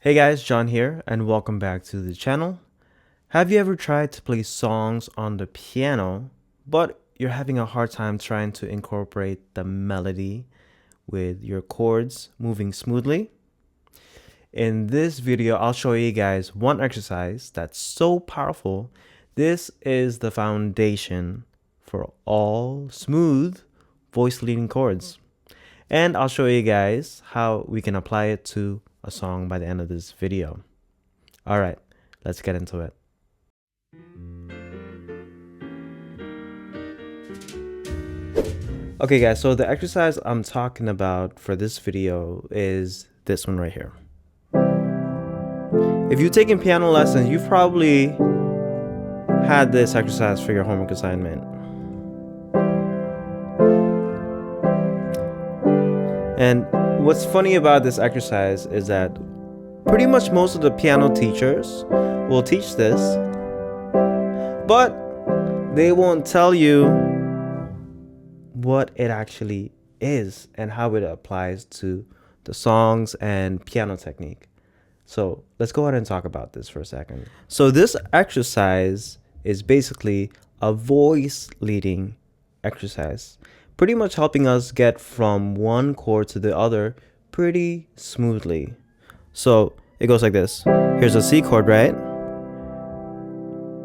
Hey guys, John here, and welcome back to the channel. Have you ever tried to play songs on the piano, but you're having a hard time trying to incorporate the melody with your chords moving smoothly? In this video, I'll show you guys one exercise that's so powerful. This is the foundation for all smooth voice leading chords. And I'll show you guys how we can apply it to a song by the end of this video. All right, let's get into it. Okay guys, so the exercise I'm talking about for this video is this one right here. If you've taken piano lessons, you've probably had this exercise for your homework assignment. And what's funny about this exercise is that pretty much most of the piano teachers will teach this, but they won't tell you what it actually is and how it applies to the songs and piano technique. So let's go ahead and talk about this for a second. So this exercise is basically a voice leading exercise, pretty much helping us get from one chord to the other pretty smoothly. So it goes like this. Here's a C chord, right?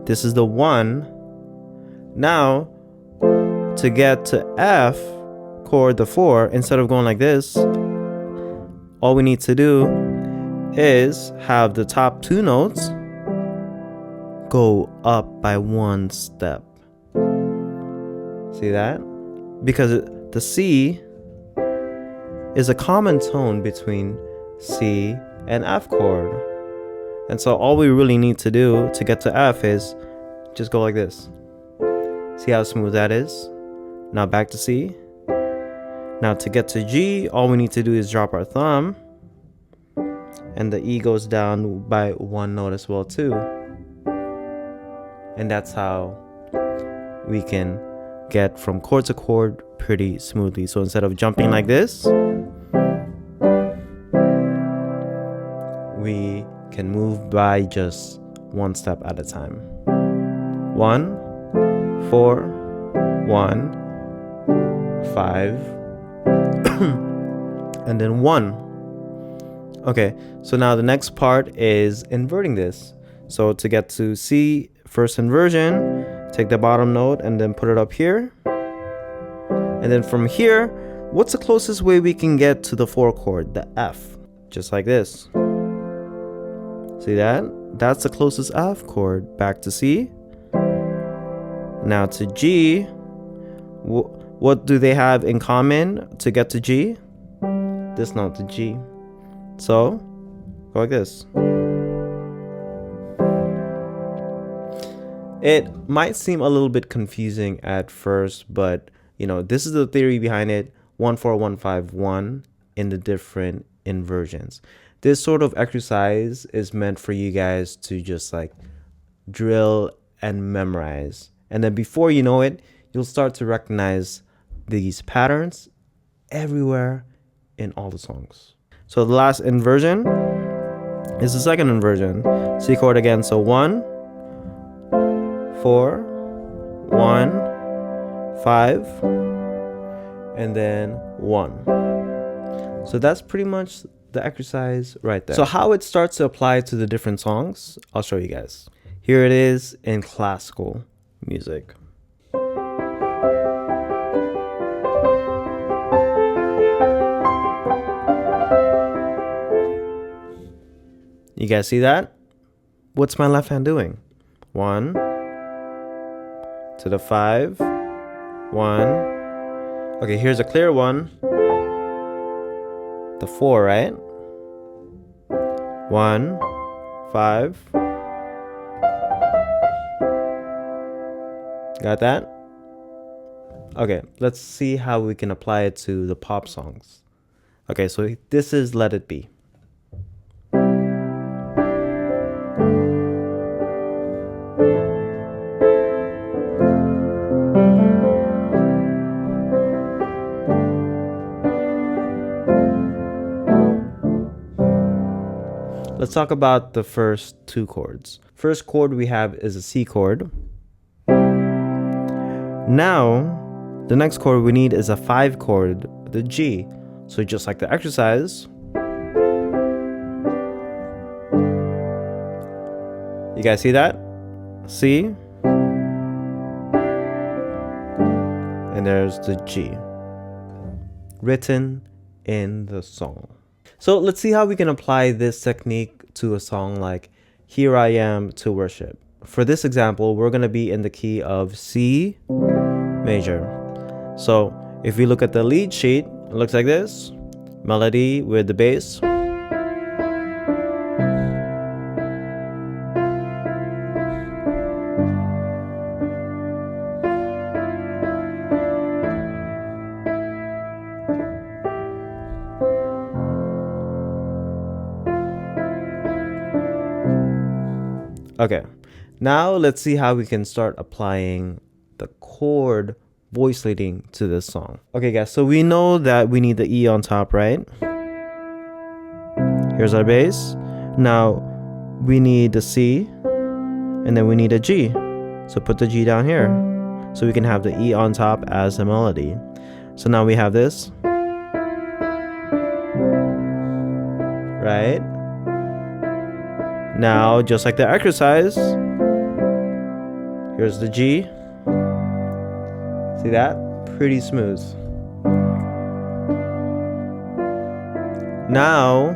This is the 1. Now, to get to F chord, the 4, instead of going like this, all we need to do is have the top 2 notes go up by 1 step. See that? Because the C is a common tone between C and F chord. And so all we really need to do to get to F is just go like this. See how smooth that is? Now back to C. Now to get to G, all we need to do is drop our thumb. And the E goes down by 1 note as well too. And that's how we can get from chord to chord pretty smoothly. So instead of jumping like this, we can move by just 1 step at a time. 1, 4, 1, 5, and then 1. Okay, so now the next part is inverting this. So to get to C, first inversion, take the bottom note and then put it up here. And then from here, what's the closest way we can get to the 4 chord, the F? Just like this. See that? That's the closest F chord. Back to C. Now to G. What do they have in common to get to G? This note, to G. So, go like this. It might seem a little bit confusing at first, but this is the theory behind it. 1, 4, 1, 5, 1 in the different inversions. This sort of exercise is meant for you guys to just like drill and memorize. And then before you know it, you'll start to recognize these patterns everywhere in all the songs. So the last inversion is the second inversion. C chord again. So 1, 4, 1, 5, and then 1. So that's pretty much the exercise right there. So how it starts to apply to the different songs, I'll show you guys. Here it is in classical music. You guys see that? What's my left hand doing? 1 to the 5, 1. Okay, here's a clear one. The 4, right? 1, 5. Got that? Okay, let's see how we can apply it to the pop songs. Okay, so this is Let It Be. Let's talk about the first two chords. First chord we have is a C chord. Now, the next chord we need is a 5 chord, the G. So just like the exercise, you guys see that? C. And there's the G written in the song. So let's see how we can apply this technique to a song like Here I Am to Worship. For this example, we're going to be in the key of C major. So if we look at the lead sheet, it looks like this. Melody with the bass. Okay, now let's see how we can start applying the chord voice leading to this song. Okay guys, so we know that we need the E on top, right? Here's our bass. Now we need the C, and then we need a G. So put the G down here so we can have the E on top as a melody. So now we have this, right? Now, just like the exercise, here's the G. See that? Pretty smooth. Now,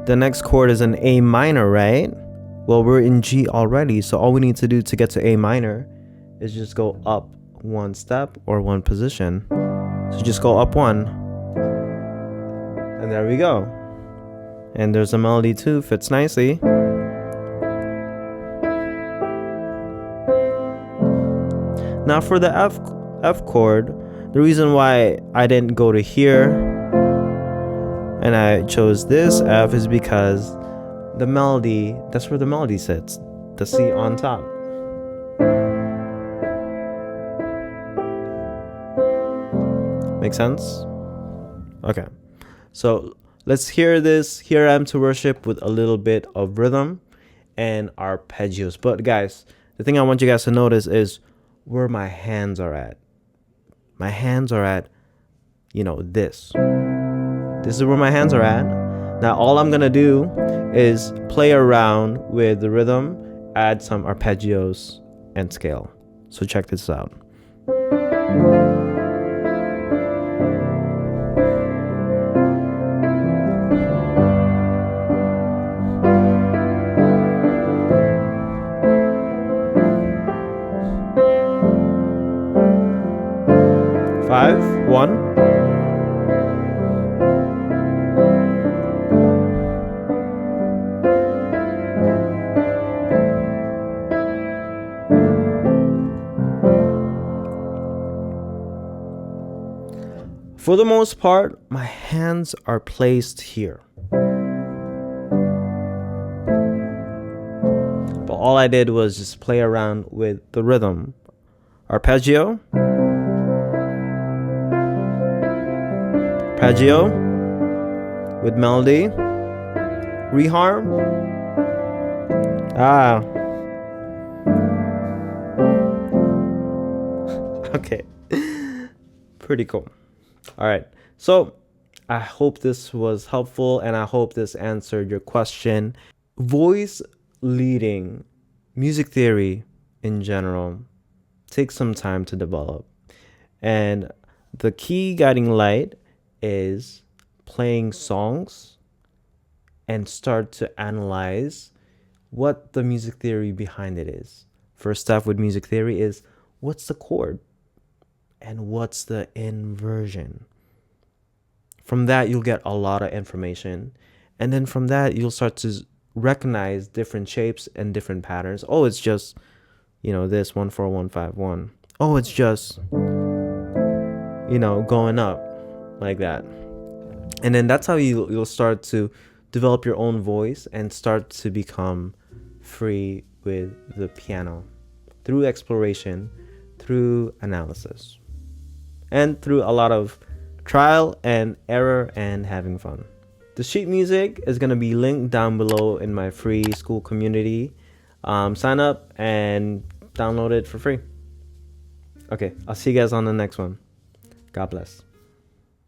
the next chord is an A minor, right? Well, we're in G already, so all we need to do to get to A minor is just go up one step or one position. So just go up one. And there we go. And there's a melody too, fits nicely. Now for the F chord, the reason why I didn't go to here and I chose this F is because the melody, that's where the melody sits, the C on top. Make sense? Okay, so let's hear this Here I Am to Worship with a little bit of rhythm and arpeggios. But guys, the thing I want you guys to notice is where my hands are at. My hands are at, this. This is where my hands are at. Now all I'm gonna do is play around with the rhythm, add some arpeggios and scale. So check this out. 5, 1. For the most part, my hands are placed here. But all I did was just play around with the rhythm. Arpeggio. Arpeggio with melody. Reharm. Okay. Pretty cool. All right. So I hope this was helpful and I hope this answered your question. Voice leading, music theory in general, takes some time to develop. And the key guiding light is playing songs and start to analyze what the music theory behind it is. First step with music theory is what's the chord and what's the inversion. From that, you'll get a lot of information. And then from that, you'll start to recognize different shapes and different patterns. Oh, it's just, this 1 4 1 5 1. Oh, it's just, going up like that. And then that's how you'll start to develop your own voice and start to become free with the piano through exploration, through analysis, and through a lot of trial and error and having fun. The sheet music is going to be linked down below in my free school community. Sign up and download it for free. Okay, I'll see you guys on the next one. God bless.